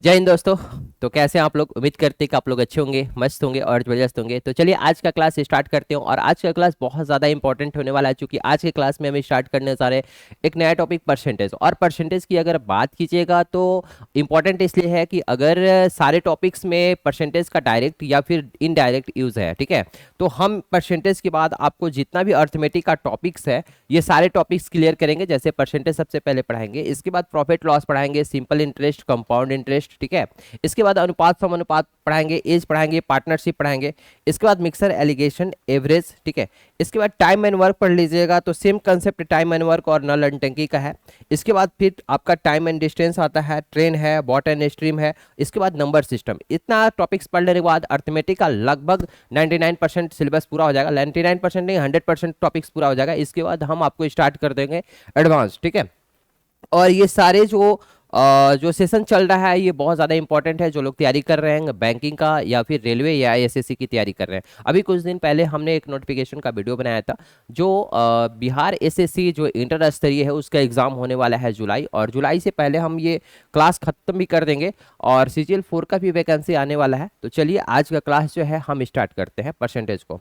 जय हिंद दोस्तों। तो कैसे हैं आप लोग? उम्मीद करते हैं कि आप लोग अच्छे होंगे, मस्त होंगे और जबरदस्त होंगे। तो चलिए आज का क्लास स्टार्ट करते हैं। और आज का क्लास बहुत ज़्यादा इंपॉर्टेंट होने वाला है, क्योंकि आज के क्लास में हम स्टार्ट करने जा रहे हैं एक नया टॉपिक, परसेंटेज। और परसेंटेज की अगर बात कीजिएगा तो इम्पॉर्टेंट इसलिए है कि अगर सारे टॉपिक्स में परसेंटेज का डायरेक्ट या फिर इनडायरेक्ट यूज़ है, ठीक है, तो हम परसेंटेज के बाद आपको जितना भी अर्थमेटिक का टॉपिक्स है ये सारे टॉपिक्स क्लियर करेंगे। जैसे परसेंटेज सबसे पहले पढ़ाएंगे, इसके बाद प्रॉफिट लॉस पढ़ाएंगे, सिंपल इंटरेस्ट, कंपाउंड इंटरेस्ट, ठीक है। इसके बाद अनुपात समानुपात पढ़ाएंगे, एज पढ़ाएंगे, पार्टनरशिप पढ़ाएंगे। इसके बाद मिक्सर, एलिगेशन, एवरेज, ठीक है। इसके बाद टाइम एंड वर्क पढ़ लीजिएगा, तो same concept time and work और नल एंड का है। इसके बाद फिर आपका टाइम एंड डिस्टेंस आता है, ट्रेन है, बॉट एंड स्ट्रीम है। इसके बाद नंबर सिस्टम। इतना टॉपिक्स पढ़ने के बाद अर्थमेटिक का लगभग 99% सिलेबस पूरा हो जाएगा। 99% नहीं, 100% टॉपिक्स पूरा हो जाएगा। इसके बाद हम आपको स्टार्ट कर देंगे एडवांस, ठीक है। और ये सारे जो सेशन चल रहा है ये बहुत ज़्यादा इंपॉर्टेंट है। जो लोग तैयारी कर रहे हैं बैंकिंग का या फिर रेलवे या एसएससी की तैयारी कर रहे हैं, अभी कुछ दिन पहले हमने एक नोटिफिकेशन का वीडियो बनाया था। जो बिहार एसएससी जो इंटर स्तरीय है उसका एग्ज़ाम होने वाला है जुलाई, और जुलाई से पहले हम ये क्लास ख़त्म भी कर देंगे। और CGL 4 का भी वैकेंसी आने वाला है। तो चलिए आज का क्लास जो है हम स्टार्ट करते हैं परसेंटेज को।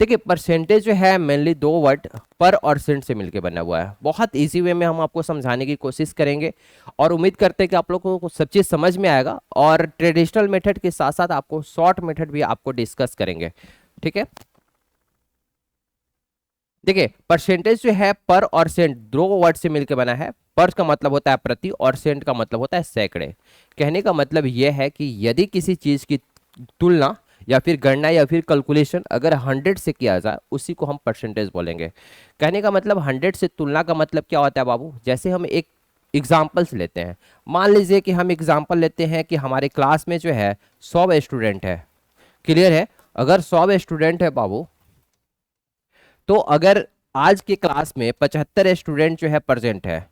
देखिए परसेंटेज जो है मेनली दो वर्ड पर और सेंट से मिलकर बना हुआ है। बहुत इजी वे में हम आपको समझाने की कोशिश करेंगे और उम्मीद करते हैं कि आप लोगों को सब चीज़ समझ में आएगा। और ट्रेडिशनल मेथड के साथ साथ आपको शॉर्ट मेथड भी आपको डिस्कस करेंगे, ठीक है। देखिए परसेंटेज जो है पर और सेंट दो वर्ड से मिलकर बना है। पर का मतलब होता है प्रति और सेंट का मतलब होता है सैकड़े। कहने का मतलब यह है कि यदि किसी चीज़ की तुलना या फिर गणना या फिर कैलकुलेशन अगर 100 से किया जाए उसी को हम परसेंटेज बोलेंगे। कहने का मतलब 100 से तुलना का मतलब क्या होता है बाबू? जैसे हम एक एग्जाम्पल्स लेते हैं। मान लीजिए कि हम एग्जाम्पल लेते हैं कि हमारे क्लास में जो है 100 स्टूडेंट है। क्लियर है? अगर 100 स्टूडेंट है बाबू, तो अगर आज के क्लास में 75 स्टूडेंट जो है प्रेजेंट है,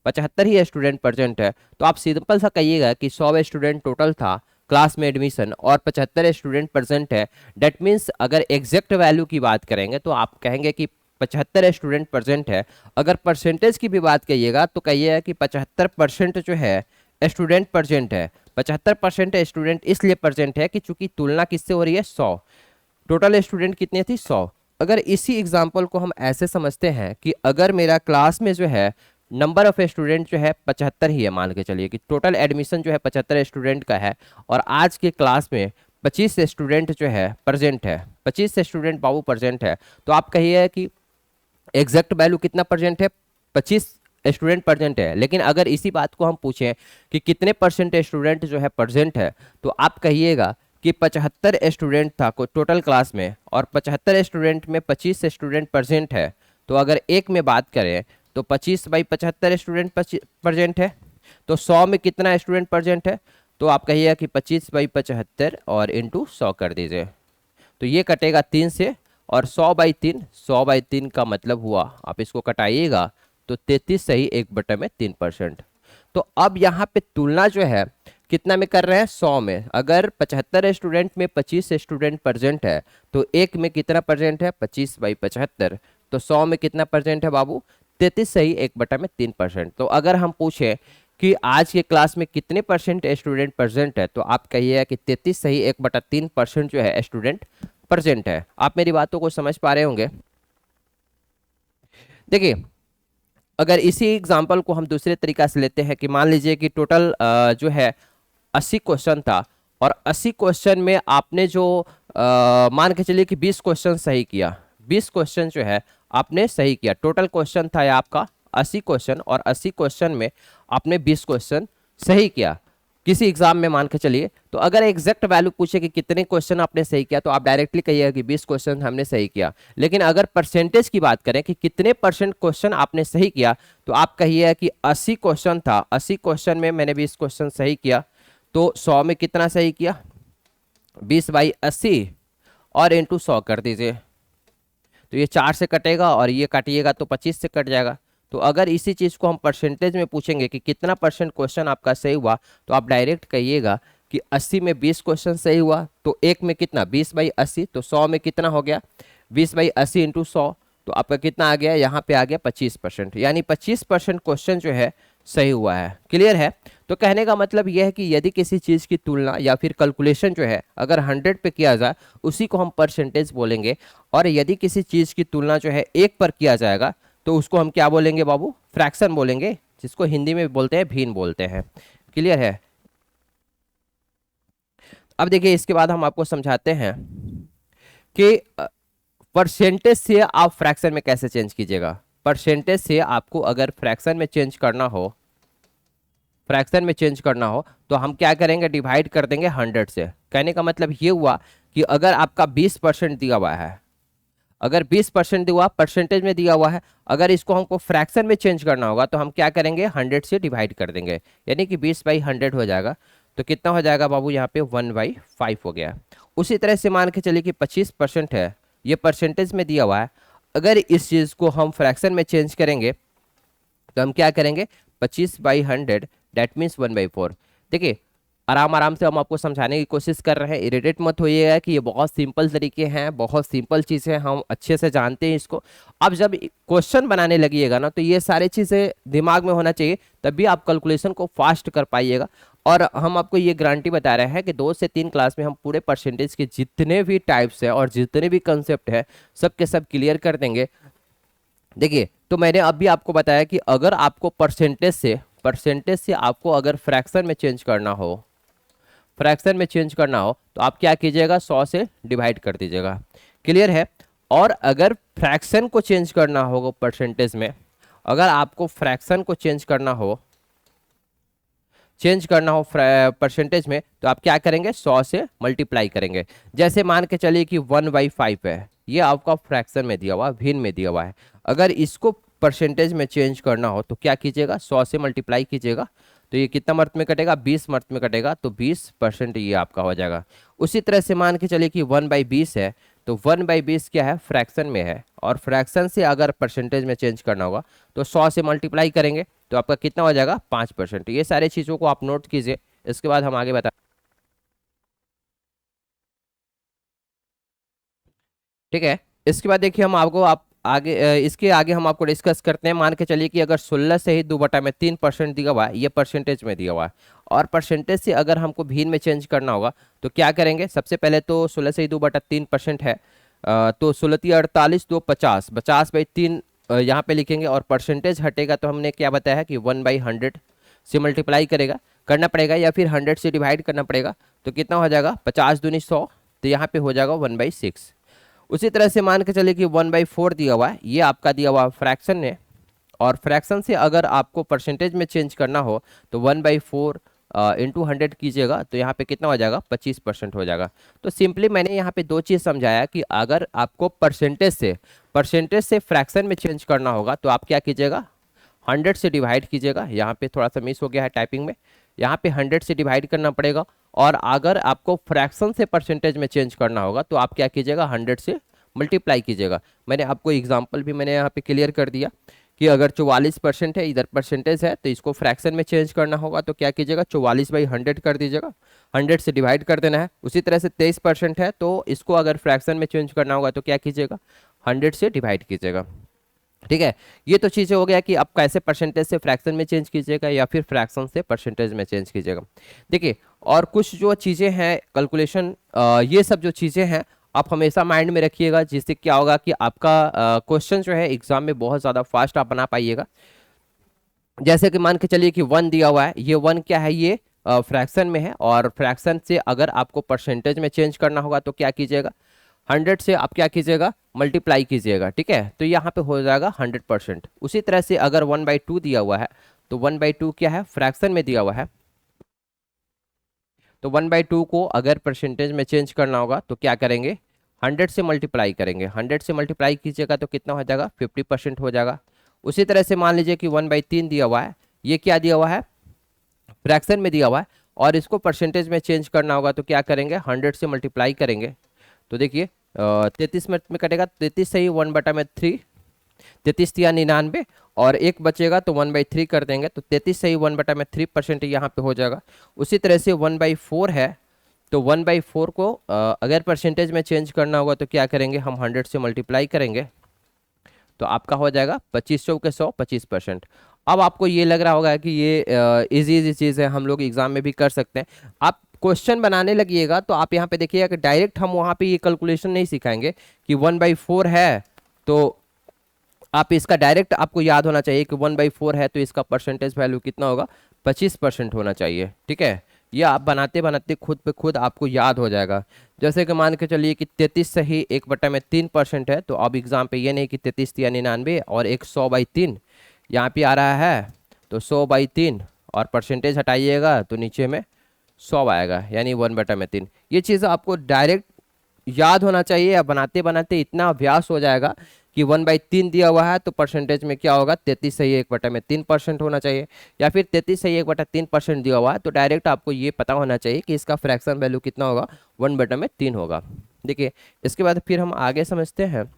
75 ही स्टूडेंट प्रेजेंट है, तो आप सिंपल सा कहिएगा कि 100 स्टूडेंट टोटल था क्लास में एडमिशन और 75 स्टूडेंट प्रेजेंट है। डेट मीन्स अगर एग्जैक्ट वैल्यू की बात करेंगे तो आप कहेंगे कि 75 स्टूडेंट प्रेजेंट है। अगर परसेंटेज की भी बात कहिएगा तो कहिएगा कि 75% जो है स्टूडेंट प्रेजेंट है। 75% स्टूडेंट इसलिए प्रेजेंट है कि चूंकि तुलना किससे हो रही है? 100। टोटल स्टूडेंट कितने थी? 100। अगर इसी एग्जाम्पल को हम ऐसे समझते हैं कि अगर मेरा क्लास में जो है नंबर ऑफ स्टूडेंट जो है 75 ही है, मान के चलिए कि टोटल एडमिशन जो है 75 स्टूडेंट का है, और आज के क्लास में 25 स्टूडेंट जो है प्रेजेंट है, 25 स्टूडेंट बाबू प्रेजेंट है, तो आप कहिए कि एग्जैक्ट वैल्यू कितना प्रेजेंट है? 25 स्टूडेंट प्रेजेंट है। लेकिन अगर इसी बात को हम पूछें कि कितने परसेंट स्टूडेंट जो है प्रेजेंट है, तो आप कहिएगा कि 75 स्टूडेंट था को टोटल क्लास में, और 75 स्टूडेंट में 25 स्टूडेंट प्रेजेंट है। तो अगर एक में बात करें तो 25/75 स्टूडेंट प्रेजेंट है। तो 100 में कितना स्टूडेंट प्रेजेंट है? तो आप कहिएगा कि 25/75 और इंटू 100 कर दीजिए, तो ये कटेगा 3 से। और 100/3, 100/3 का मतलब हुआ, आप इसको कटाइएगा तो 33 सही 1/3%। तो अब यहाँ पे तुलना जो है कितना में कर रहे हैं? 100 में। अगर 75 स्टूडेंट में 25 स्टूडेंट प्रेजेंट है तो एक में कितना प्रेजेंट है? 25/75। तो 100 में कितना प्रेजेंट है बाबू? 33 सही 1/3%। तो अगर हम पूछें कि आज के क्लास में कितने परसेंट स्टूडेंट प्रेजेंट है, तो आप कहिए कि 33 सही 1/3% जो है स्टूडेंट प्रेजेंट है। आप मेरी बातों को समझ पा रहे होंगे। देखिए अगर इसी एग्जाम्पल को हम दूसरे तरीका से लेते हैं कि मान लीजिए कि टोटल जो है 80 क्वेश्चन था, और 80 क्वेश्चन में आपने जो मान के चलिए कि 20 क्वेश्चन सही किया। 20 क्वेश्चन जो है आपने सही किया। टोटल क्वेश्चन था आपका 80 क्वेश्चन, और 80 क्वेश्चन में आपने 20 क्वेश्चन सही किया किसी एग्जाम में, मान के चलिए। तो अगर एग्जैक्ट वैल्यू पूछे कि कितने क्वेश्चन आपने सही किया, तो आप डायरेक्टली कहिएगा कि 20 क्वेश्चन हमने सही किया। लेकिन अगर परसेंटेज की बात करें कि कितने परसेंट क्वेश्चन आपने सही किया, तो आप कहिएगा कि 80 क्वेश्चन था, 80 क्वेश्चन में मैंने 20 क्वेश्चन सही किया। तो 100 में कितना सही किया? 20/80 और इंटू 100 कर दीजिए, तो ये 4 से कटेगा और ये काटिएगा तो 25 से कट जाएगा। तो अगर इसी चीज़ को हम परसेंटेज में पूछेंगे कि कितना परसेंट क्वेश्चन आपका सही हुआ, तो आप डायरेक्ट कहिएगा कि 80 में 20 क्वेश्चन सही हुआ, तो एक में कितना? 20/80। तो 100 में कितना हो गया? 20/80 इंटू 100, तो आपका कितना आ गया? यहाँ पे आ गया 25%। यानी 25% क्वेश्चन जो है सही हुआ है। क्लियर है? तो कहने का मतलब यह है कि यदि किसी चीज़ की तुलना या फिर कैलकुलेशन जो है अगर 100 पे किया जाए उसी को हम परसेंटेज बोलेंगे, और यदि किसी चीज़ की तुलना जो है 1 पर किया जाएगा तो उसको हम क्या बोलेंगे बाबू? फ्रैक्शन बोलेंगे, जिसको हिंदी में बोलते हैं भिन्न बोलते हैं। क्लियर है? अब देखिए इसके बाद हम आपको समझाते हैं कि परसेंटेज से आप फ्रैक्शन में कैसे चेंज कीजिएगा। परसेंटेज से आपको अगर फ्रैक्शन में चेंज करना हो, फ्रैक्शन में चेंज करना हो तो हम क्या करेंगे? डिवाइड कर देंगे 100 से। कहने का मतलब ये हुआ कि अगर आपका 20% दिया हुआ है, अगर 20% दिया हुआ परसेंटेज में दिया हुआ है, अगर इसको हमको फ्रैक्शन में चेंज करना होगा तो हम क्या करेंगे? 100 से डिवाइड कर देंगे, यानी कि 20/100 हो जाएगा। तो कितना हो जाएगा बाबू? यहाँ पे 1/5 हो गया। उसी तरह से मान के चलिए कि 25% है, ये परसेंटेज में दिया हुआ है, अगर इस चीज़ को हम फ्रैक्शन में चेंज करेंगे तो हम क्या करेंगे? 25/100 डेट मीन्स 1/4। देखिए आराम आराम से हम आपको समझाने की कोशिश कर रहे हैं, इरिटेट मत होइएगा कि ये बहुत सिंपल तरीके हैं, बहुत सिंपल चीज़ें हैं, हम अच्छे से जानते हैं इसको। अब जब क्वेश्चन बनाने लगिएगा ना तो ये सारी चीज़ें दिमाग में होना चाहिए, तभी आप कैलकुलेशन को फास्ट कर पाइएगा। और हम आपको ये गारंटी बता रहे हैं कि 2 से 3 क्लास में हम पूरे परसेंटेज के जितने भी टाइप्स हैं और जितने भी कंसेप्ट है सब के सब क्लियर कर देंगे। देखिए तो मैंने अभी आपको बताया कि अगर आपको परसेंटेज से आपको अगर फ्रैक्शन में चेंज करना हो, फ्रैक्शन में चेंज करना हो तो आप क्या कीजिएगा? 100 से डिवाइड कर दीजिएगा। क्लियर है? और अगर फ्रैक्शन को चेंज करना होगा परसेंटेज में, अगर आपको फ्रैक्शन को चेंज करना हो परसेंटेज में तो आप क्या करेंगे? 100 से मल्टीप्लाई करेंगे। जैसे मान के चलिए कि 1/5 है, ये आपका फ्रैक्शन में दिया हुआ है, भिन्न में दिया हुआ है। अगर इसको परसेंटेज में चेंज करना हो तो क्या कीजिएगा? 100 से मल्टीप्लाई कीजिएगा। तो ये कितना मर्त में कटेगा? 20 मर्त में कटेगा, तो 20% ये आपका हो जाएगा। उसी तरह से मान के चलिए कि 1/20 है, तो 1/20 क्या है? फ्रैक्शन में है, और फ्रैक्शन से अगर परसेंटेज में चेंज करना होगा तो 100 से मल्टीप्लाई करेंगे, तो आपका कितना हो जाएगा? 5%। ये सारी चीज़ों को आप नोट कीजिए, इसके बाद हम आगे बता। ठीक है? इसके बाद देखिए हम आपको आप आगे इसके आगे हम आपको डिस्कस करते हैं। मान के चलिए कि अगर 16 से ही 2/3% दिया हुआ है, ये परसेंटेज में दिया हुआ है, और परसेंटेज से अगर हमको भिन्न में चेंज करना होगा तो क्या करेंगे? सबसे पहले तो 16 से ही 2/3% है, तो 16×3 = 48, 2 50, 50/3 यहाँ पे लिखेंगे, और परसेंटेज हटेगा तो हमने क्या बताया है कि 1/100 से मल्टीप्लाई करना पड़ेगा, या फिर 100 से डिवाइड करना पड़ेगा। तो कितना हो जाएगा? 50 दूनी 100, तो यहाँ पे हो जाएगा 1/6। उसी तरह से मान के चलिए कि 1/4 दिया हुआ है, ये आपका दिया हुआ फ्रैक्शन है, और फ्रैक्शन से अगर आपको परसेंटेज में चेंज करना हो तो 1/4 इंटू 100 कीजिएगा, तो यहाँ पे कितना हो जाएगा? 25% हो जाएगा। तो सिंपली मैंने यहाँ पे दो चीज़ समझाया कि अगर आपको परसेंटेज से फ्रैक्शन में चेंज करना होगा तो आप क्या कीजिएगा? 100 से डिवाइड कीजिएगा। यहाँ पे थोड़ा सा मिस हो गया है टाइपिंग में, यहाँ पे 100 से डिवाइड करना पड़ेगा। और अगर आपको फ्रैक्शन से परसेंटेज में चेंज करना होगा तो आप क्या कीजिएगा? 100 से मल्टीप्लाई कीजिएगा। मैंने आपको एग्जांपल भी मैंने यहाँ पे क्लियर कर दिया कि अगर 44% है, इधर परसेंटेज है, तो इसको फ्रैक्शन में चेंज करना होगा तो क्या कीजिएगा? 44/100 कर दीजिएगा, 100 से डिवाइड कर देना है। उसी तरह से 23% है, तो इसको अगर फ्रैक्शन में चेंज करना होगा तो क्या कीजिएगा? 100 से डिवाइड कीजिएगा। ठीक है? ये तो चीज़ें हो गया कि आप कैसे परसेंटेज से फ्रैक्शन में चेंज कीजिएगा या फिर फ्रैक्शन से परसेंटेज में चेंज कीजिएगा। देखिए और कुछ जो चीज़ें हैं कैलकुलेशन, ये सब जो चीज़ें हैं आप हमेशा माइंड में रखिएगा, जिससे क्या होगा कि आपका क्वेश्चन जो है एग्जाम में बहुत ज़्यादा फास्ट आप बना पाइएगा। जैसे कि मान के चलिए कि 1 दिया हुआ है, ये 1 क्या है? ये फ्रैक्शन में है, और फ्रैक्शन से अगर आपको परसेंटेज में चेंज करना होगा तो क्या कीजिएगा? 100 से आप क्या कीजिएगा? मल्टीप्लाई कीजिएगा। ठीक है? तो यहाँ पे हो जाएगा 100%। उसी तरह से अगर 1/2 दिया हुआ है तो 1/2 क्या है? फ्रैक्शन में दिया हुआ है, तो 1/2 को अगर परसेंटेज में चेंज करना होगा तो क्या करेंगे? 100 से मल्टीप्लाई करेंगे। 100 से मल्टीप्लाई कीजिएगा तो कितना हो जाएगा? 50% हो जाएगा। उसी तरह से मान लीजिए कि 1/3 दिया हुआ है, ये क्या दिया हुआ है? फ्रैक्शन में दिया हुआ है, और इसको परसेंटेज में चेंज करना होगा तो क्या करेंगे? 100 से मल्टीप्लाई करेंगे। तो देखिए 33 मिनट में कटेगा, 33 से ही 1/3, 33 या 99, और एक बचेगा तो 1/3 कर देंगे, तो 33 से ही 1/3% यहाँ पे हो जाएगा। उसी तरह से 1/4 है, तो 1/4 को अगर परसेंटेज में चेंज करना होगा तो क्या करेंगे? हम 100 से मल्टीप्लाई करेंगे, तो आपका हो जाएगा 25 चौके 100, 25%। अब आपको ये लग रहा होगा कि ये इजी इजी चीज़ है, हम लोग एग्जाम में भी कर सकते हैं। आप क्वेश्चन बनाने लगिएगा तो आप यहाँ पे देखिएगा कि डायरेक्ट हम वहाँ पे ये कैलकुलेशन नहीं सिखाएंगे कि 1/4 है तो आप इसका डायरेक्ट आपको याद होना चाहिए कि 1/4 है तो इसका परसेंटेज वैल्यू कितना होगा, 25% होना चाहिए। ठीक है, यह आप बनाते बनाते खुद पे खुद आपको याद हो जाएगा। जैसे कि मान के चलिए कि 33 सही 1/3% है, तो अब एग्जाम पे ये नहीं कि 33 या 99 और एक 100/3 यहाँ पे आ रहा है, तो 100/3 और परसेंटेज हटाइएगा तो नीचे में 100 आएगा, यानी 1/3। ये चीज़ आपको डायरेक्ट याद होना चाहिए, या बनाते बनाते इतना अभ्यास हो जाएगा कि 1/3 दिया हुआ है तो परसेंटेज में क्या होगा, 33 सही 1/3% होना चाहिए, या फिर 33 सही 1/3% दिया हुआ है तो डायरेक्ट आपको ये पता होना चाहिए कि इसका फ्रैक्शन वैल्यू कितना होगा, 1/3 होगा। देखिए इसके बाद फिर हम आगे समझते हैं।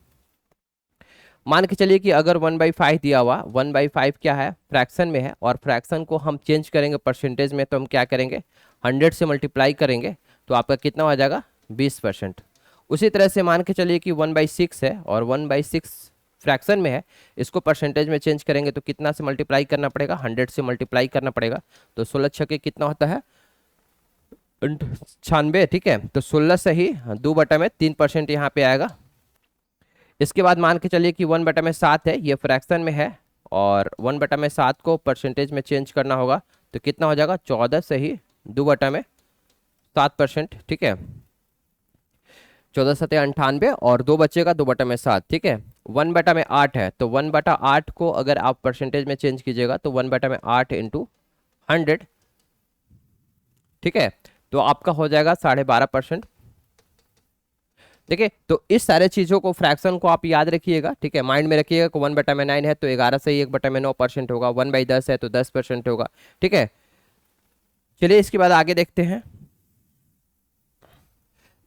मान के चलिए कि अगर 1/5 दिया हुआ, 1/5 क्या है, फ्रैक्शन में है, और फ्रैक्शन को हम चेंज करेंगे परसेंटेज में, तो हम क्या करेंगे, 100 से मल्टीप्लाई करेंगे तो आपका कितना हो जाएगा, 20%। उसी तरह से मान के चलिए कि 1/6 है और 1/6 फ्रैक्शन में है, इसको परसेंटेज में चेंज करेंगे तो कितना से मल्टीप्लाई करना पड़ेगा, 100 से मल्टीप्लाई करना पड़ेगा, तो 16 छक्के कितना होता है, 96। ठीक है, तो 16 सही 2/3% यहाँ पे आएगा। इसके बाद मान के चलिए कि 1/7 है, ये फ्रैक्शन में है, और 1/7 को परसेंटेज में चेंज करना होगा तो कितना हो जाएगा, 14 सही 2/7%। ठीक है, 14 सत्ते 98 और 2 बचेगा 2/7। ठीक है, 1/8 है, तो 1/8 को अगर आप परसेंटेज में चेंज कीजिएगा तो 1/8 इंटू 100। ठीक है, तो आपका हो जाएगा 12.5%। देखिए, तो इस सारे चीज़ों को, फ्रैक्शन को आप याद रखिएगा। ठीक है, माइंड में रखिएगा कि 1/9 है तो 11 से ही 1/9% होगा, 1/10 है तो 10% होगा। ठीक है, चलिए इसके बाद आगे देखते हैं।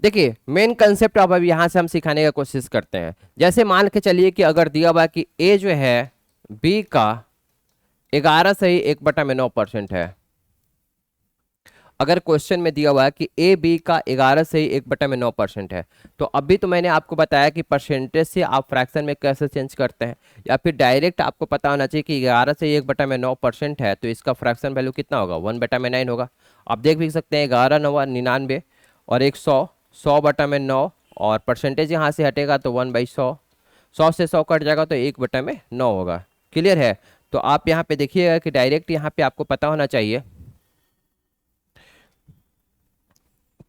देखिए मेन कंसेप्ट अब यहाँ से हम सिखाने का कोशिश करते हैं। जैसे मान के चलिए कि अगर दिया हुआ कि ए जो है बी का 11 से ही 1/9% है। अगर क्वेश्चन में दिया हुआ है कि ए बी का 11 से ही 1/9% है, तो अभी तो मैंने आपको बताया कि परसेंटेज से आप फ्रैक्शन में कैसे चेंज करते हैं, या फिर डायरेक्ट आपको पता होना चाहिए कि 11 से 1/9% है तो इसका फ्रैक्शन वैल्यू कितना होगा, 1/9 होगा। आप देख भी सकते हैं 11 9 99 और एक 100 और परसेंटेज यहाँ से हटेगा तो 1/100, 100 से 100 कट जाएगा तो 1/9 होगा। क्लियर है, तो आप यहाँ पे देखिएगा कि डायरेक्ट यहाँ पे आपको पता होना चाहिए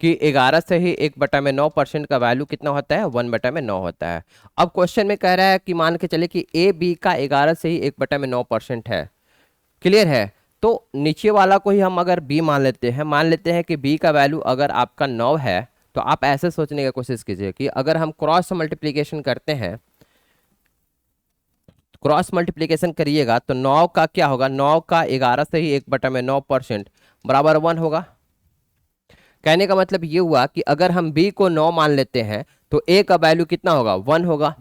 कि 11 से ही 1/9% का वैल्यू कितना होता है, 1/9 होता है। अब क्वेश्चन में कह रहा है कि मान के चले कि ए बी का 11 से ही 1/9% है। क्लियर है, तो नीचे वाला को ही हम अगर बी मान लेते हैं, मान लेते हैं कि बी का वैल्यू अगर आपका 9 है, तो आप ऐसे सोचने की कोशिश कीजिए कि अगर हम क्रॉस मल्टीप्लीकेशन करते हैं, क्रॉस मल्टीप्लीकेशन करिएगा तो 9 का क्या होगा, 9 का 11 से ही 1/9% बराबर 1 होगा। कहने का मतलब ये हुआ कि अगर हम b को 9 मान लेते हैं तो a का वैल्यू कितना होगा, 1 होगा।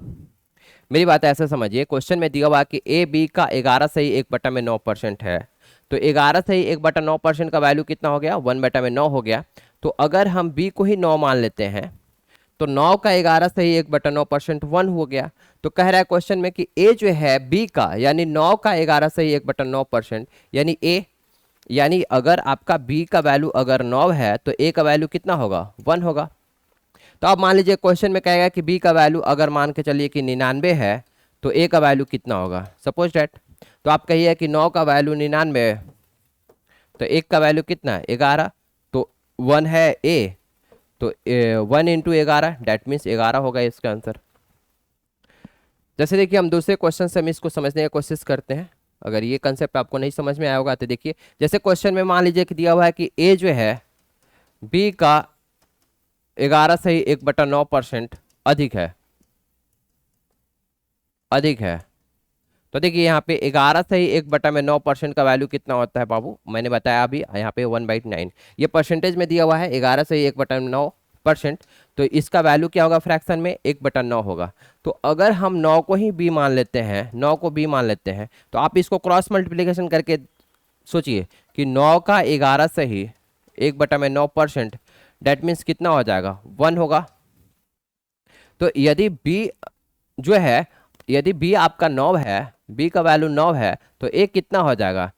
मेरी बात ऐसे समझिए, क्वेश्चन में दिया हुआ कि a b का 11 से ही 1/9% है, तो 11 से ही 1/9% का वैल्यू कितना हो गया, 1/9 हो गया। तो अगर हम b को ही 9 मान लेते हैं तो 9 का 11 से ही 1/9% 1 हो गया। तो कह रहा है क्वेश्चन में कि a जो है b का, यानी 9 का 11 से ही 1/9%, यानी a, यानी अगर आपका b का वैल्यू अगर 9 है तो a का वैल्यू कितना होगा, 1 होगा। तो अब मान लीजिए क्वेश्चन में कहेगा कि b का वैल्यू अगर मान के चलिए कि 99 है तो a का वैल्यू कितना होगा, सपोज डैट। तो आप कहिए कि 9 का वैल्यू 99 है तो 1 का वैल्यू कितना है, 11, तो 1 है a, तो 1 इंटू 11 डैट मीन्स 11 होगा इसका आंसर। जैसे देखिए हम दूसरे क्वेश्चन से हम इसको समझने की कोशिश करते हैं। अगर ये कंसेप्ट आपको नहीं समझ में आया होगा तो देखिए, जैसे क्वेश्चन में मान लीजिए कि दिया हुआ है कि a जो है b का 11 से ही 1/9% अधिक है, अधिक है। तो देखिए यहाँ पे 11 से ही 1/9% का वैल्यू कितना होता है बाबू, मैंने बताया अभी यहाँ पे 1/9। ये परसेंटेज में दिया हुआ है 11 से ही 1/9%, तो इसका वैल्यू क्या होगा, फ्रैक्शन में 1/9 होगा। तो अगर हम 9 को ही b मान लेते हैं, 9 को b मान लेते हैं, तो आप इसको क्रॉस मल्टीप्लिकेशन करके सोचिए कि 9 का 11 से ही 1/9% डेट मीन्स कितना हो जाएगा, 1 होगा। तो यदि b जो है, यदि b आपका 9 है बी का वैल्यू 9 है तो ए कितना हो जाएगा,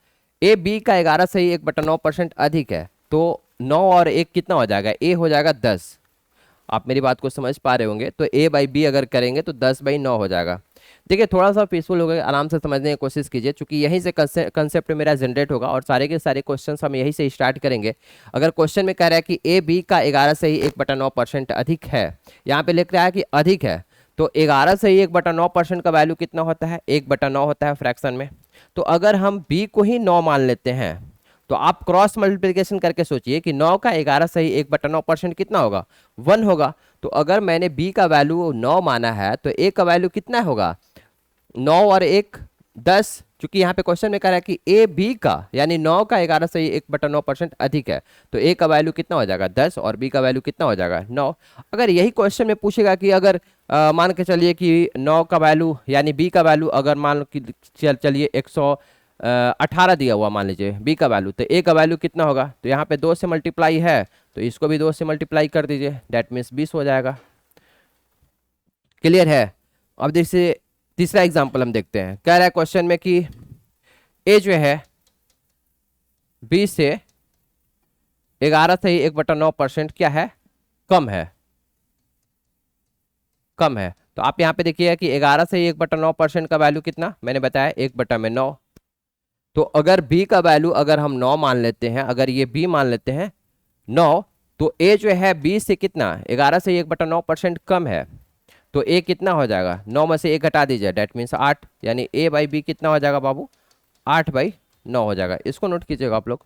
ए बी का 11 से ही 1/9% अधिक है, तो 9 और 1 कितना हो जाएगा, ए हो जाएगा 10। आप मेरी बात को समझ पा रहे होंगे, तो ए बाई बी अगर करेंगे तो 10/9 हो जाएगा। देखिए थोड़ा सा पीसफुल हो गया, आराम से समझने की कोशिश कीजिए, क्योंकि यहीं से कंसेप्ट मेरा जनरेट होगा और सारे के सारे क्वेश्चन हम यहीं से स्टार्ट करेंगे। अगर क्वेश्चन में कह रहा है कि ए बी का 11 से ही 1/9% अधिक है, यहाँ पे लिख रहा है कि अधिक है, तो 11 से ही 1/9% का वैल्यू कितना होता है, 1/9 होता है फ्रैक्शन में। तो अगर हम बी को ही 9 मान लेते हैं, तो आप क्रॉस मल्टीप्लिकेशन करके सोचिए कि 9 का 11 से ही 1/9% कितना होगा, 1 होगा। तो अगर मैंने बी का वैल्यू 9 माना है तो ए का वैल्यू कितना होगा, 9 और 1 10, क्योंकि यहाँ पे क्वेश्चन में कह रहा है कि ए बी का यानी 9 का 11 से ही 1/9% अधिक है, तो ए का वैल्यू कितना हो जाएगा 10 और बी का वैल्यू कितना हो जाएगा 9। अगर यही क्वेश्चन में पूछेगा कि अगर मान के चलिए कि 9 का वैल्यू यानी बी का वैल्यू अगर मान लो कि चलिए 118 दिया हुआ मान लीजिए बी का वैल्यू, तो ए का वैल्यू कितना होगा, तो यहाँ पे 2 से मल्टीप्लाई है तो इसको भी 2 से मल्टीप्लाई कर दीजिए, डेट मीन्स 20 हो जाएगा। क्लियर है। अब जैसे तीसरा एग्जाम्पल हम देखते हैं, कह रहा है क्वेश्चन में कि ए जो है बी से 11 से ही 1/9% क्या है, कम है, कम है। तो आप यहाँ पे देखिएगा कि 11 से ही 1/9% का वैल्यू कितना मैंने बताया 1/9। तो अगर b का वैल्यू अगर हम 9 मान लेते हैं, अगर ये b मान लेते हैं 9, तो a जो है b से कितना 11 से 1/9% कम है, तो a कितना हो जाएगा, 9 में से 1 घटा दीजिए, डेट मीन्स 8, यानी a बाई बी कितना हो जाएगा बाबू, 8/9 हो जाएगा। इसको नोट कीजिएगा आप लोग।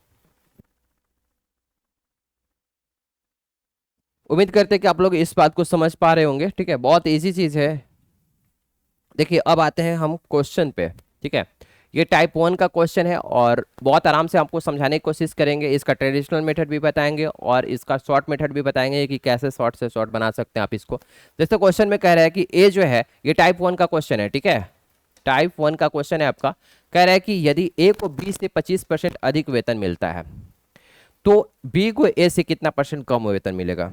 उम्मीद करते हैं कि आप लोग इस बात को समझ पा रहे होंगे। ठीक है, बहुत इजी चीज है। देखिए अब आते हैं हम क्वेश्चन पे। ठीक है, ये टाइप 1 का क्वेश्चन है और बहुत आराम से आपको समझाने की कोशिश करेंगे। इसका ट्रेडिशनल मेथड भी बताएंगे और इसका शॉर्ट मेथड भी बताएंगे कि कैसे शॉर्ट से शॉर्ट बना सकते हैं आप इसको। जैसे क्वेश्चन में कह रहा है कि ए जो है ये टाइप 1 का क्वेश्चन है। ठीक है, टाइप 1 का क्वेश्चन है आपका। कह रहा है कि यदि ए को 20 से 25% अधिक वेतन मिलता है तो बी को ए से कितना परसेंट कम वेतन मिलेगा।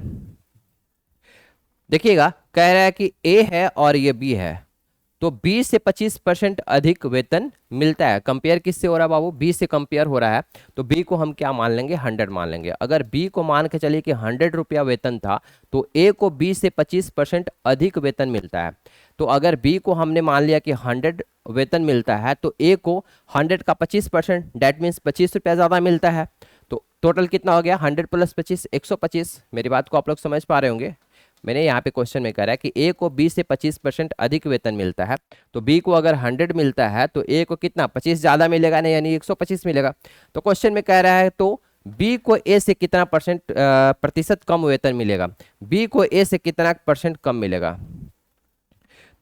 देखिएगा कह रहा है कि ए है और ये बी है, तो 20 से 25% अधिक वेतन मिलता है। कंपेयर किससे हो रहा है बाबू, बी से कंपेयर हो रहा है, तो बी को हम क्या मान लेंगे, 100 मान लेंगे। अगर बी को मान के चलिए कि 100 रुपया वेतन था, तो ए को 20 से 25% अधिक वेतन मिलता है। तो अगर बी को हमने मान लिया कि 100 वेतन मिलता है, तो ए को 100 का 25%, डेट मीन्स 25 रुपया ज़्यादा मिलता है। तो टोटल कितना हो गया, 100 + 25 125। मेरी बात को आप लोग समझ पा रहे होंगे। मैंने यहाँ पे क्वेश्चन में कह रहा है कि ए को 20 से 25% अधिक वेतन मिलता है, तो बी को अगर 100 मिलता है तो ए को कितना 25 ज़्यादा मिलेगा, नहीं यानी 125 मिलेगा। तो क्वेश्चन में कह रहा है तो बी को ए से कितना प्रतिशत कम वेतन मिलेगा, बी को ए से कितना % कम मिलेगा।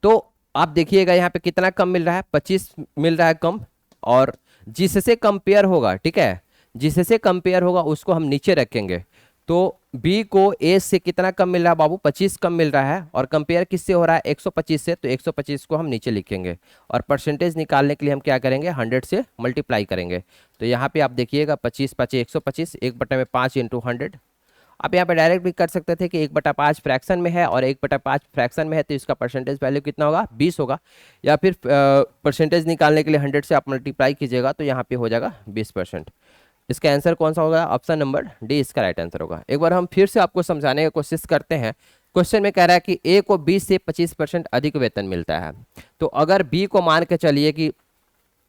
तो आप देखिएगा यहाँ पे कितना कम मिल रहा है, 25 मिल रहा है कम, और जिससे कंपेयर होगा, ठीक है, जिससे कंपेयर होगा उसको हम नीचे रखेंगे। तो बी को ए से कितना कम मिल रहा है बाबू, 25 कम मिल रहा है, और कंपेयर किससे हो रहा है 125 से, तो 125 को हम नीचे लिखेंगे और परसेंटेज निकालने के लिए हम क्या करेंगे 100 से मल्टीप्लाई करेंगे। तो यहाँ पे आप देखिएगा 25 × 5 = 125, 1/5 × 100। आप यहाँ पे डायरेक्ट भी कर सकते थे कि 1/5 फ्रैक्शन में है और 1/5 फ्रैक्शन में है, तो इसका परसेंटेज वैल्यू कितना होगा 20 होगा, या फिर परसेंटेज निकालने के लिए 100 से आप मल्टीप्लाई कीजिएगा तो यहाँ पे हो जाएगा 20%। इसका आंसर कौन सा होगा, ऑप्शन नंबर डी इसका राइट आंसर होगा। एक बार हम फिर से आपको समझाने की कोशिश करते हैं। क्वेश्चन में कह रहा है कि ए को 20 से 25% अधिक वेतन मिलता है, तो अगर बी को मान के चलिए कि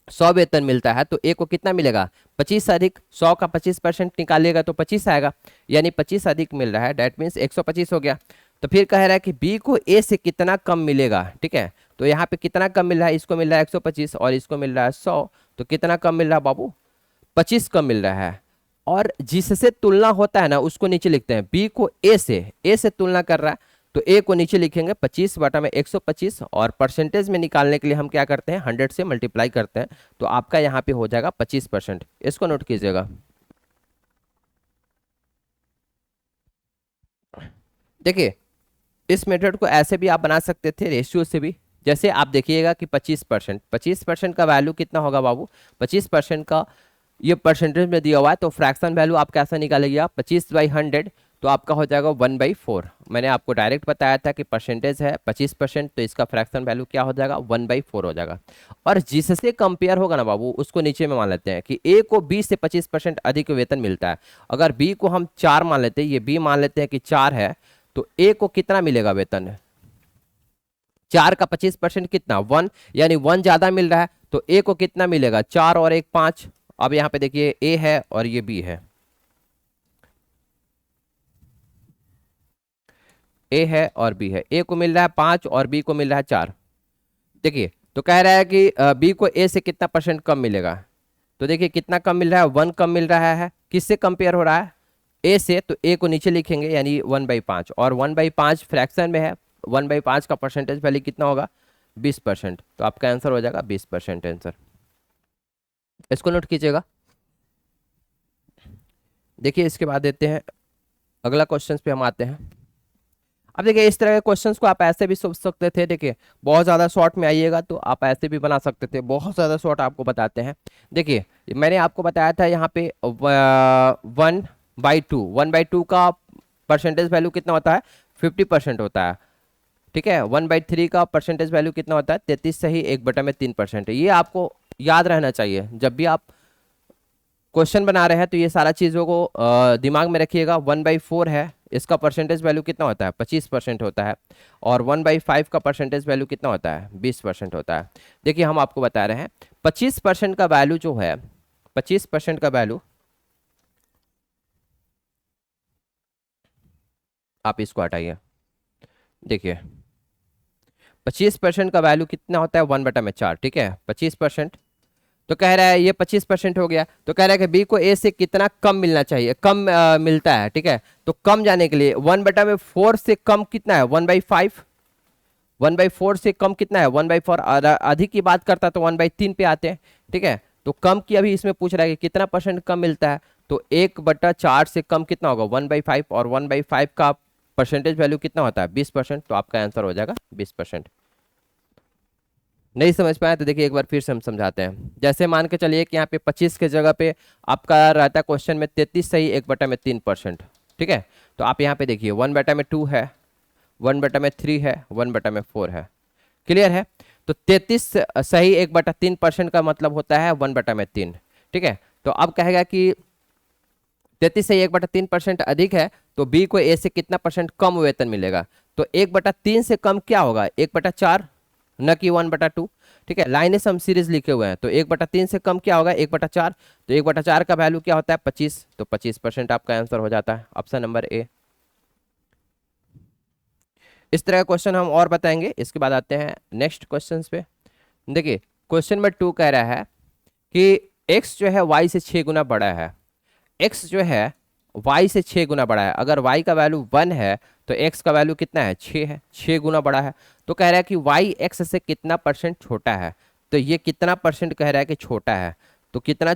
100 वेतन मिलता है, तो ए को कितना मिलेगा 25 से अधिक, 100 का 25% निकालिएगा तो 25 आएगा, यानी 25 अधिक मिल रहा है, डेट मीन्स 125 हो गया। तो फिर कह रहा है कि बी को ए से कितना कम मिलेगा। ठीक है, तो यहाँ पे कितना कम मिल रहा है, इसको मिल रहा है 125 और इसको मिल रहा है 100, तो कितना कम मिल रहा है बाबू 25 कम मिल रहा है। और जिससे तुलना होता है ना उसको नीचे लिखते हैं, बी को ए से तुलना कर रहा है, तो ए को नीचे लिखेंगे 25/125 और परसेंटेज में निकालने के लिए हम क्या करते हैं 100 से मल्टीप्लाई करते हैं, तो आपका यहाँ पे हो जाएगा 25%। इसको नोट कीजिएगा। देखिए इस मेथड को ऐसे भी आप बना सकते थे, रेशियो से भी। जैसे आप देखिएगा कि 25% का वैल्यू कितना होगा बाबू, 25% का ये परसेंटेज में दिया हुआ है, तो फ्रैक्शन वैल्यू आप कैसा निकालेंगे आप 25/100, तो आपका हो जाएगा 1/4। मैंने आपको डायरेक्ट बताया था कि परसेंटेज है 25%, तो इसका फ्रैक्शन वैल्यू क्या हो जाएगा, 1/4 हो जाएगा। और जिससे कंपेयर होगा ना बाबू, उसको नीचे में मान लेते हैं कि ए को बी से 25% अधिक वेतन मिलता है। अगर बी को हम 4 मान लेते हैं, ये बी मान लेते हैं कि 4 है, तो ए को कितना मिलेगा वेतन, 4 का 25% कितना 1, यानी 1 ज्यादा मिल रहा है, तो ए को कितना मिलेगा, 4 और 1 5। अब यहाँ पे देखिए ए है और ये बी है, ए है और बी है, ए को मिल रहा है 5 और बी को मिल रहा है 4। देखिए तो कह रहा है कि बी को ए से कितना परसेंट कम मिलेगा, तो देखिए कितना कम मिल रहा है, 1 कम मिल रहा है। किससे कंपेयर हो रहा है, ए से, तो ए को नीचे लिखेंगे यानी 1/5, और 1/5 फ्रैक्शन में है, 1/5 का परसेंटेज वैल्यू कितना होगा, 20%। तो आपका आंसर हो जाएगा 20% आंसर। इसको नोट कीजिएगा। देखिए इसके बाद देते हैं अगला क्वेश्चन पे हम आते हैं। अब देखिए इस तरह के क्वेश्चंस को आप ऐसे भी सोच सकते थे, देखिए बहुत ज़्यादा शॉर्ट में आइएगा तो आप ऐसे भी बना सकते थे, बहुत ज़्यादा शॉर्ट आपको बताते हैं। देखिए मैंने आपको बताया था यहाँ पे 1/2, 1/2 का परसेंटेज वैल्यू कितना होता है, 50% होता है। ठीक है, 1/3 का परसेंटेज वैल्यू कितना होता है, 33 सही 1/3% है। ये आपको याद रहना चाहिए जब भी आप क्वेश्चन बना रहे हैं, तो ये सारा चीज़ों को दिमाग में रखिएगा। 1/4 है, इसका परसेंटेज वैल्यू कितना होता है, 25% होता है। और 1/5 का परसेंटेज वैल्यू कितना होता है, 20% होता है। देखिए हम आपको बता रहे हैं 25% का वैल्यू जो है, 25% का वैल्यू, आप इसको हटाइए। देखिए 25% का वैल्यू कितना होता है, 1/4। ठीक है 25%, तो कह रहा है ये 25% हो गया, तो कह रहा है कि बी को ए से कितना कम मिलना चाहिए, कम मिलता है। ठीक है, तो कम जाने के लिए 1/4 से कम कितना है, 1/5, 1/4 से कम कितना है, 1/4। अधिक की बात करता तो 1/3 पे आते हैं। ठीक है, तो कम की अभी इसमें पूछ रहा है कि कितना परसेंट कम मिलता है, तो 1/4 से कम कितना होगा, 1/5, और 1/5 का परसेंटेज वैल्यू कितना होता है, 20%। तो आपका आंसर हो जाएगा 20%। नहीं समझ पाया तो देखिए एक बार फिर से हम समझाते हैं। जैसे मान के चलिए कि यहाँ पे 25 के जगह पे आपका रहता है क्वेश्चन में 33 सही 1/3%। ठीक है, तो आप यहाँ पे देखिए 1/2 है, 1/3 है, 1/4 है। क्लियर है, तो 33 सही 1/3% का मतलब होता है 1/3। ठीक है, तो अब कहेगा कि 33 से 1/3% अधिक है, तो बी को ए से कितना परसेंट कम वेतन मिलेगा, तो 1/3 से कम क्या होगा, 1/4, न कि 1/2। ठीक है, लाइनें हम सीरीज लिखे हुए हैं, तो 1/3 से कम क्या होगा, 1/4। तो 1/4 का वैल्यू क्या होता है, 25, तो 25% आपका आंसर हो जाता है, ऑप्शन नंबर ए। इस तरह का क्वेश्चन हम और बताएंगे। इसके बाद आते हैं नेक्स्ट क्वेश्चन पे। देखिए क्वेश्चन नंबर 2 कह रहा है कि x जो है y से 6 गुना बड़ा है, x जो है y से 6 गुना बड़ा है। अगर y का वैल्यू 1 है तो x का वैल्यू कितना है, 6 है, 6 गुना बड़ा है। तो कह रहा है कि y x से कितना परसेंट छोटा है, तो ये कितना परसेंट कह रहा है कि छोटा है, तो कितना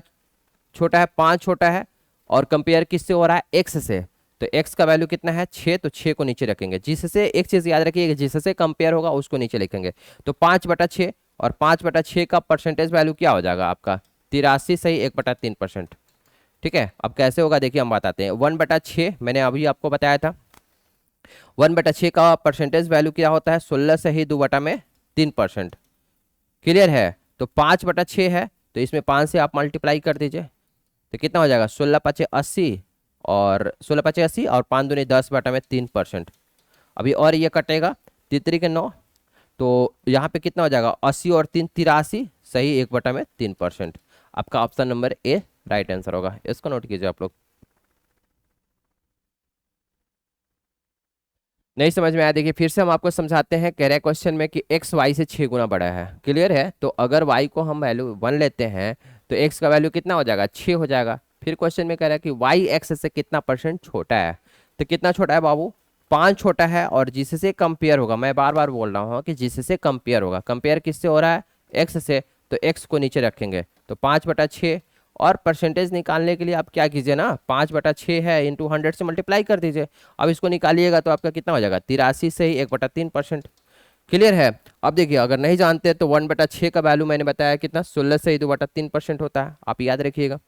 छोटा है, 5 छोटा है। और कंपेयर किससे हो रहा है, x से, तो x का वैल्यू कितना है, 6, तो 6 को नीचे रखेंगे। जिससे एक चीज याद रखिए, जिससे कंपेयर होगा उसको नीचे लिखेंगे। तो 5/6, और 5/6 का परसेंटेज वैल्यू क्या हो जाएगा आपका, 83 सही 1/3%। ठीक है, अब कैसे होगा देखिए हम बताते हैं। 1/6 मैंने अभी आपको बताया था, 1/6 का परसेंटेज वैल्यू क्या होता है, 16 सही 2/3%। क्लियर है, तो 5/6 है, तो इसमें 5 से आप मल्टीप्लाई कर दीजिए, तो कितना हो जाएगा, 16×5 80, और 16×5 80, और 5 दूनी 10/3%। अभी और ये कटेगा, 3 के 9, तो यहाँ पे कितना हो जाएगा, 80 और 3 83 सही 1/3%। आपका option number A right answer होगा। इसको नोट कीजिए आप लोग। नहीं समझ में आया, देखिए फिर से हम आपको समझाते हैं। कह रहे हैं क्वेश्चन में कि x y से 6 गुना बड़ा है। क्लियर है, तो अगर y को हम वैल्यू 1 लेते हैं तो x का वैल्यू कितना हो जाएगा, 6 हो जाएगा। फिर क्वेश्चन में कह रहा है कि y x से कितना परसेंट छोटा है, तो कितना छोटा है बाबू, 5 छोटा है। और जिससे कंपेयर होगा, मैं बार बार बोल रहा हूँ कि जिससे कंपेयर होगा, कंपेयर किससे हो रहा है, x से, तो x को नीचे रखेंगे, तो 5/6। और परसेंटेज निकालने के लिए आप क्या कीजिए ना, 5/6 है, इंटू 100 से मल्टीप्लाई कर दीजिए। अब इसको निकालिएगा तो आपका कितना हो जाएगा, 83 से ही 1/3%। क्लियर है, अब देखिए अगर नहीं जानते तो 1/6 का वैल्यू मैंने बताया कितना, 16 से ही 2/3% होता है, आप याद रखिएगा।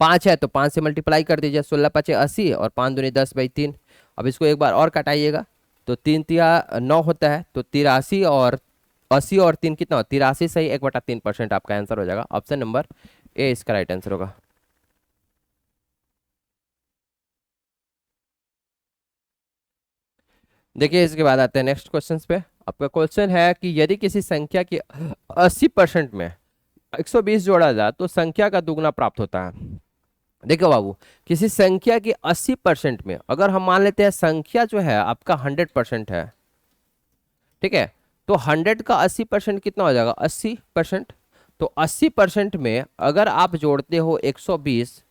5 है तो 5 से मल्टीप्लाई कर दीजिए, 16 पचे 80 और 5 दूनी 10/3। अब इसको एक बार और कटाइएगा तो 3 तिया 9 होता है, तो 83 और 80 और 3 कितना हो, 83 सही 1/3% आपका आंसर हो जाएगा। ऑप्शन नंबर ए इसका राइट आंसर होगा। देखिए इसके बाद आते हैं नेक्स्ट क्वेश्चन पे। आपका क्वेश्चन है कि यदि किसी संख्या के 80% में 120 जोड़ा जाए तो संख्या का दुगना प्राप्त होता है। देखो बाबू, किसी संख्या के 80% में अगर हम मान लेते हैं संख्या जो है आपका 100% है, ठीक है, तो 100 का 80% कितना हो जाएगा, 80%। तो 80% में अगर आप जोड़ते हो 120,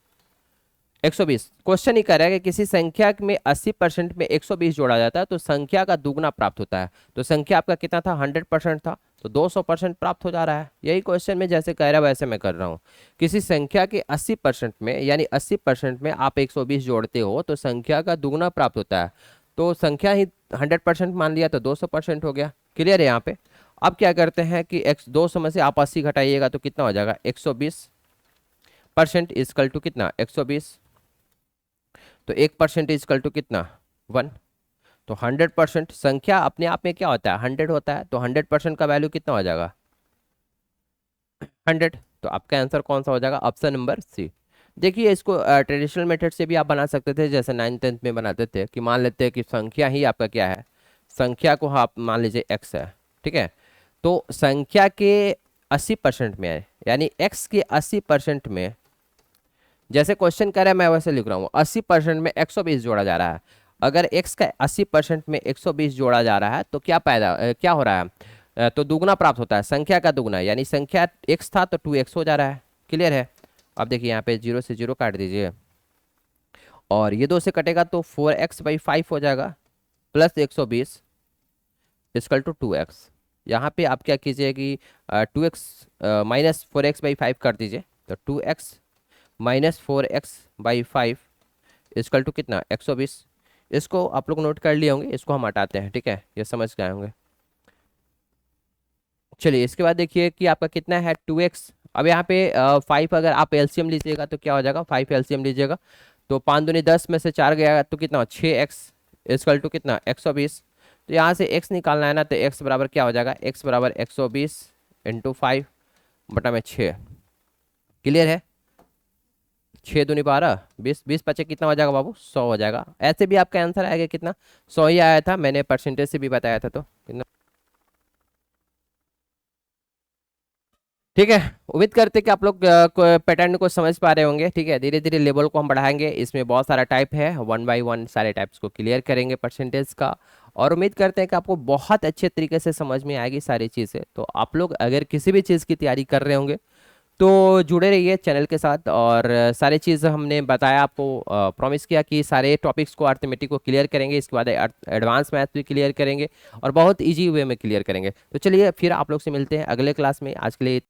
120 क्वेश्चन ही कर रहा है कि किसी संख्या में 80% में 120 जोड़ा जाता है तो संख्या का दुगना प्राप्त होता है। तो संख्या आपका कितना था, 100% था, तो 200% प्राप्त हो जा रहा है। यही क्वेश्चन में जैसे कह रहा है वैसे मैं कर रहा हूँ। किसी संख्या के 80% में यानी 80% में आप 120 जोड़ते हो तो संख्या का दुगना प्राप्त होता है। तो संख्या ही 100% मान लिया तो 200% हो गया। क्लियर है यहाँ पे। अब क्या करते हैं कि 200 में से आप 80 घटाइएगा तो कितना हो जाएगा, 120% इजकल टू कितना, 120। तो 1% इजकल टू कितना, 1। तो 100% संख्या अपने आप में क्या होता है, 100 होता है, तो 100% का वैल्यू कितना हो जाएगा, 100। तो आपका आंसर कौन सा हो जाएगा, ऑप्शन नंबर सी। देखिए इसको ट्रेडिशनल मेथड से भी आप बना सकते थे, जैसे 9th 10th में बनाते थे कि मान लेते हैं कि संख्या ही आपका क्या है, संख्या को आप मान लीजिए x है, ठीक है। तो संख्या के 80% में है, यानी x के 80% में, जैसे क्वेश्चन कर रहा है मैं वैसे लिख रहा हूँ, 80% में 120 जोड़ा जा रहा है। अगर x का 80% में 120 जोड़ा जा रहा है तो क्या हो रहा है, तो दुगना प्राप्त होता है, संख्या का दुगना, यानी संख्या x था तो 2x हो जा रहा है। क्लियर है। अब देखिए यहाँ पे 0 से 0 काट दीजिए और ये 2 से कटेगा तो 4x/5 हो जाएगा प्लस 120 इक्वल टू 2x। यहाँ पे आप क्या कीजिए कि 2x माइनस 4x/5 कर दीजिए, तो 2x minus 4x/5 equal to कितना, 120। इसको आप लोग नोट कर लिए होंगे, इसको हम हटाते हैं, ठीक है, ये समझ गए होंगे। चलिए इसके बाद देखिए कि आपका कितना है, 2x। अब यहाँ पे 5 अगर आप एलसीएम लीजिएगा तो क्या हो जाएगा, 5 एलसीएम लीजिएगा तो 5 दूनी 10 में से 4 गया तो कितना, 6x इक्वल टू कितना, 120। तो यहाँ से x निकालना है ना, तो x बराबर क्या हो जाएगा, x बराबर 120 इंटू 5/6। क्लियर है। 6 दूनी 12, 20, 20 पचे कितना हो जाएगा बाबू, 100 हो जाएगा। ऐसे भी आपका आंसर आएगा कितना, 100 ही आया था, मैंने परसेंटेज से भी बताया था तो कितना। ठीक है, उम्मीद करते हैं कि आप लोग पैटर्न को समझ पा रहे होंगे। ठीक है, धीरे धीरे लेवल को हम बढ़ाएंगे, इसमें बहुत सारा टाइप है, 1 बाय 1 सारे टाइप्स को क्लियर करेंगे परसेंटेज का। और उम्मीद करते हैं कि आपको बहुत अच्छे तरीके से समझ में आएगी सारी चीज़ें। तो आप लोग अगर किसी भी चीज़ की तैयारी कर रहे होंगे तो जुड़े रहिए चैनल के साथ। और सारी चीज़ हमने बताया आपको, प्रॉमिस किया कि सारे टॉपिक्स को अर्थमेटिक को क्लियर करेंगे, इसके बाद एडवांस मैथ भी क्लियर करेंगे और बहुत इजी वे में क्लियर करेंगे। तो चलिए फिर आप लोग से मिलते हैं अगले क्लास में। आज के लिए